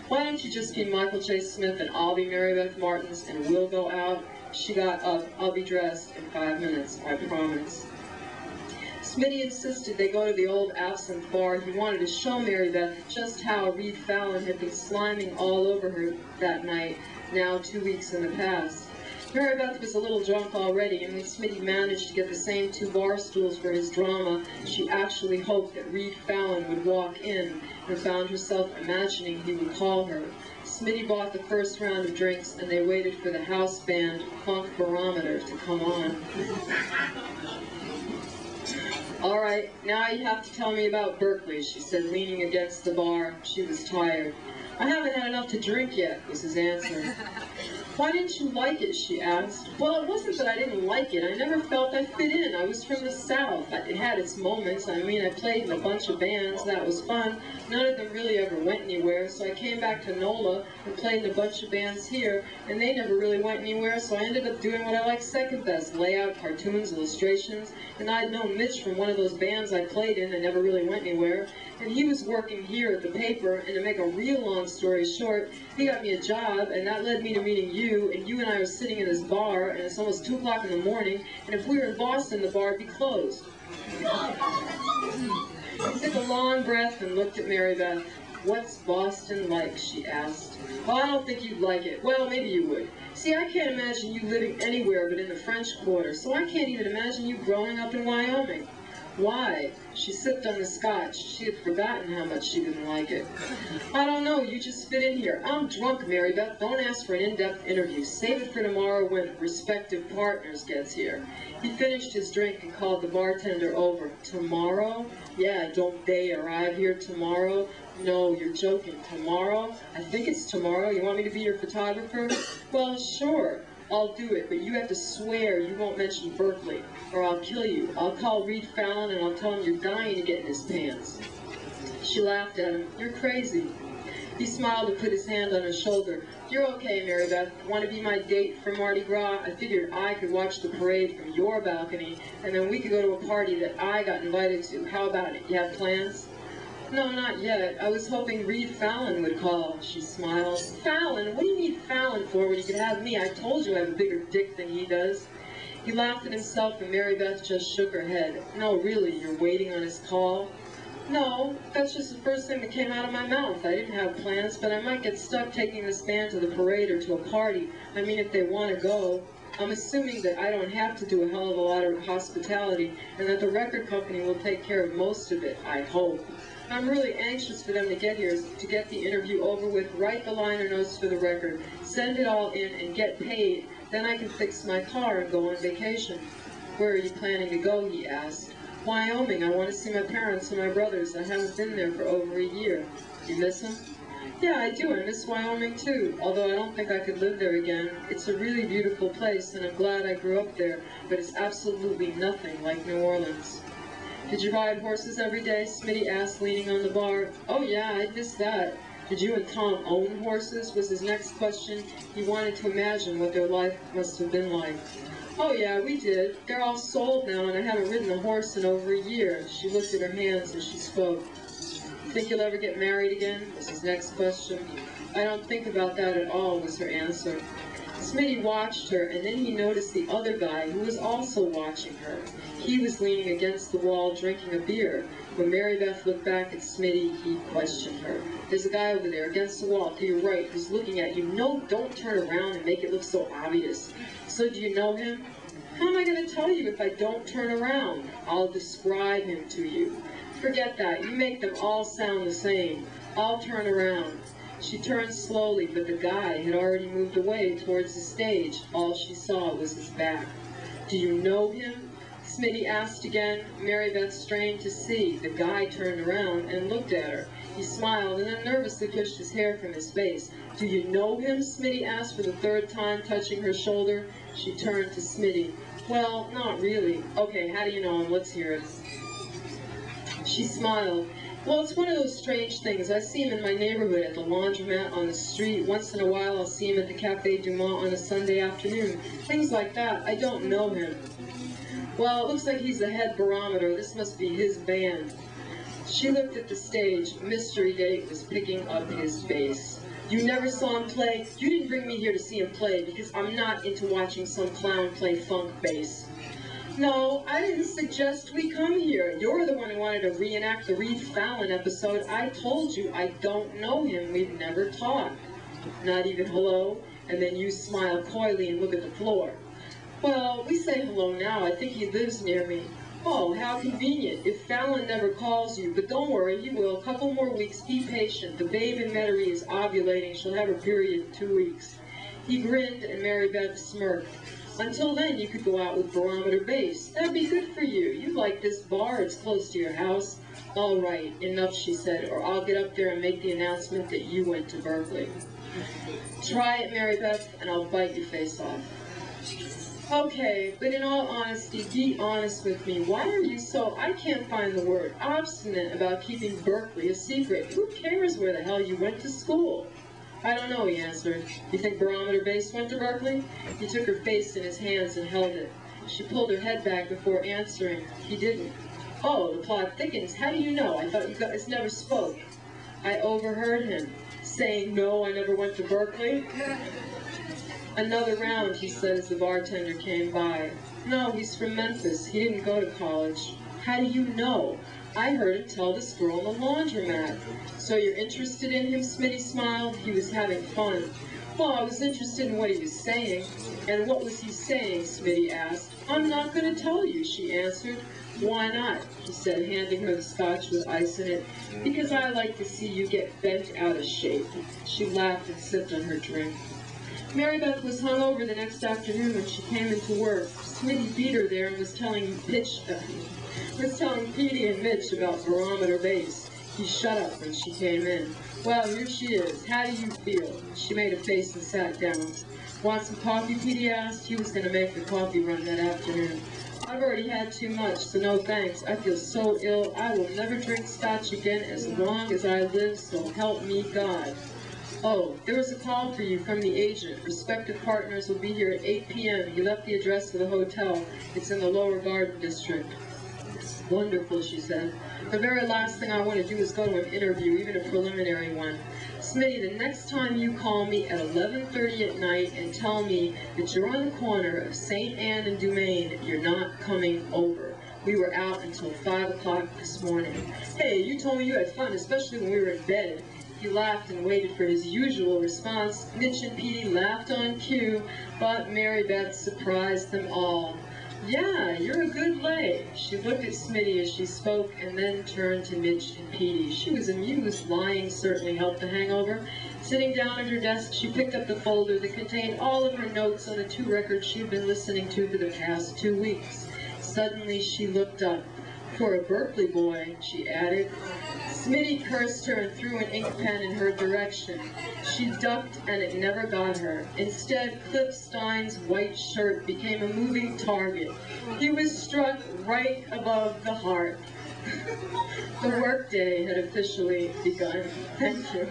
Why don't you just be Michael J. Smith and I'll be Mary Beth Martins and we'll go out? She got up. I'll be dressed in 5 minutes, I promise. Smitty insisted they go to the old absinthe bar. He wanted to show Mary Beth just how Reed Fallon had been sliming all over her that night, now 2 weeks in the past. Mary Beth was a little drunk already, and when Smitty managed to get the same 2 bar stools for his drama, she actually hoped that Reed Fallon would walk in and found herself imagining he would call her. Smitty bought the first round of drinks, and they waited for the house band, Funk Barometer, to come on. All right, now you have to tell me about Berkeley, she said, leaning against the bar. She was tired. I haven't had enough to drink yet, was his answer. Why didn't you like it, she asked. Well, it wasn't that I didn't like it. I never felt I fit in. I was from the South. It had its moments. I mean, I played in a bunch of bands. That was fun. None of them really ever went anywhere, so I came back to NOLA and played in a bunch of bands here, and they never really went anywhere, so I ended up doing what I like second best, layout, cartoons, illustrations, and I'd known Mitch from one of those bands I played in that never really went anywhere, and he was working here at the paper, and to make a real long story short, he got me a job, and that led me to meeting you, and you and I are sitting in this bar, and it's almost 2 o'clock in the morning, and if we were in Boston, the bar would be closed. He took a long breath and looked at Mary Beth. What's Boston like, she asked. Well, I don't think you'd like it. Well, maybe you would. See, I can't imagine you living anywhere but in the French Quarter, so I can't even imagine you growing up in Wyoming. Why? She sipped on the scotch. She had forgotten how much she didn't like it. I don't know, you just fit in here. I'm drunk, Mary Beth. Don't ask for an in-depth interview. Save it for tomorrow when respective partners gets here. He finished his drink and called the bartender over. Tomorrow? Yeah, don't they arrive here tomorrow? No, you're joking. Tomorrow? I think it's tomorrow. You want me to be your photographer? Well, sure. I'll do it, but you have to swear you won't mention Berkeley, or I'll kill you. I'll call Reed Fallon and I'll tell him you're dying to get in his pants. She laughed at him. You're crazy. He smiled and put his hand on her shoulder. You're okay, Mary Beth. Want to be my date for Mardi Gras? I figured I could watch the parade from your balcony, and then we could go to a party that I got invited to. How about it? You have plans? No, not yet. I was hoping Reed Fallon would call. She smiled. Fallon? What do you need Fallon for when you can have me? I told you I have a bigger dick than he does. He laughed at himself and Mary Beth just shook her head. No, really, you're waiting on his call? No, that's just the first thing that came out of my mouth. I didn't have plans, but I might get stuck taking this band to the parade or to a party. I mean, if they want to go. I'm assuming that I don't have to do a hell of a lot of hospitality and that the record company will take care of most of it, I hope. I'm really anxious for them to get here, to get the interview over with, write the liner notes for the record, send it all in, and get paid. Then I can fix my car and go on vacation. Where are you planning to go, he asked. Wyoming. I want to see my parents and my brothers. I haven't been there for over a year. You miss them? Yeah, I do. I miss Wyoming too, although I don't think I could live there again. It's a really beautiful place, and I'm glad I grew up there, but it's absolutely nothing like New Orleans. Did you ride horses every day? Smitty asked, leaning on the bar. Oh yeah, I missed that. Did you and Tom own horses? Was his next question. He wanted to imagine what their life must have been like. Oh yeah, we did. They're all sold now, and I haven't ridden a horse in over a year. She looked at her hands as she spoke. Think you'll ever get married again? Was his next question. I don't think about that at all, was her answer. Smitty watched her, and then he noticed the other guy who was also watching her. He was leaning against the wall drinking a beer. When Mary Beth looked back at Smitty, he questioned her. There's a guy over there against the wall to your right who's looking at you. No, don't turn around and make it look so obvious. So do you know him? How am I going to tell you if I don't turn around? I'll describe him to you. Forget that. You make them all sound the same. I'll turn around. She turned slowly, but the guy had already moved away towards the stage. All she saw was his back. Do you know him? Smitty asked again. Mary Beth strained to see. The guy turned around and looked at her. He smiled and then nervously pushed his hair from his face. Do you know him? Smitty asked for the third time, touching her shoulder. She turned to Smitty. Well, not really. Okay, how do you know him? Let's hear it. She smiled. Well, it's one of those strange things. I see him in my neighborhood at the laundromat on the street. Once in a while, I'll see him at the Café Du Mont on a Sunday afternoon. Things like that. I don't know him. Well, it looks like he's the head barometer. This must be his band. She looked at the stage. Mystery Date was picking up his face. You never saw him play? You didn't bring me here to see him play because I'm not into watching some clown play funk bass. No, I didn't suggest we come here. You're the one who wanted to reenact the Reed Fallon episode. I told you I don't know him. We've never talked. Not even hello? And then you smile coyly and look at the floor. Well, we say hello now. I think he lives near me. Oh, how convenient. If Fallon never calls you, but don't worry, he will. A couple more weeks. Be patient. The babe in Metairie is ovulating. She'll have her period in 2 weeks. He grinned and Mary Beth smirked. Until then, you could go out with Barometer Bass. That'd be good for you. You like this bar. It's close to your house. All right, enough, she said, or I'll get up there and make the announcement that you went to Berkeley. Try it, Mary Beth, and I'll bite your face off. Okay, but in all honesty, be honest with me. Why are you so, I can't find the word, obstinate about keeping Berkeley a secret? Who cares where the hell you went to school? I don't know, he answered. You think Barometer Bass went to Berkeley? He took her face in his hands and held it. She pulled her head back before answering. He didn't. Oh, the plot thickens. How do you know? I thought you guys never spoke. I overheard him saying, no, I never went to Berkeley. Another round, he said as the bartender came by. No, he's from Memphis. He didn't go to college. How do you know? I heard him tell this girl in the laundromat. So you're interested in him? Smitty smiled. He was having fun. Well, I was interested in what he was saying. And what was he saying? Smitty asked. I'm not going to tell you, she answered. Why not? He said, handing her the scotch with ice in it. Because I like to see you get bent out of shape. She laughed and sipped on her drink. Mary Beth was hungover the next afternoon when she came into work. Smitty beat her there and was telling Petey and Mitch about Barometer Bass. He shut up when she came in. Well, here she is. How do you feel? She made a face and sat down. Want some coffee, Petey asked. He was going to make the coffee run that afternoon. I've already had too much, so no thanks. I feel so ill. I will never drink scotch again as long as I live, so help me God. Oh, there was a call for you from the agent. Prospective partners will be here at 8 p.m. He left the address of the hotel. It's in the Lower Garden District. Wonderful, she said. The very last thing I want to do is go to an interview, even a preliminary one. Smitty, the next time you call me at 11:30 at night and tell me that you're on the corner of St. Anne and Dumaine, you're not coming over. We were out until 5 o'clock this morning. Hey, you told me you had fun, especially when we were in bed. He laughed and waited for his usual response. Mitch and Petey laughed on cue, but Mary Beth surprised them all. Yeah, you're a good lay. She looked at Smitty as she spoke and then turned to Mitch and Petey. She was amused. Lying certainly helped the hangover. Sitting down at her desk, she picked up the folder that contained all of her notes on the 2 records she had been listening to for the past 2 weeks. Suddenly she looked up. For a Berkeley boy, she added. Smitty cursed her and threw an ink pen in her direction. She ducked and it never got her. Instead, Cliff Stein's white shirt became a moving target. He was struck right above the heart. The workday had officially begun. Thank you.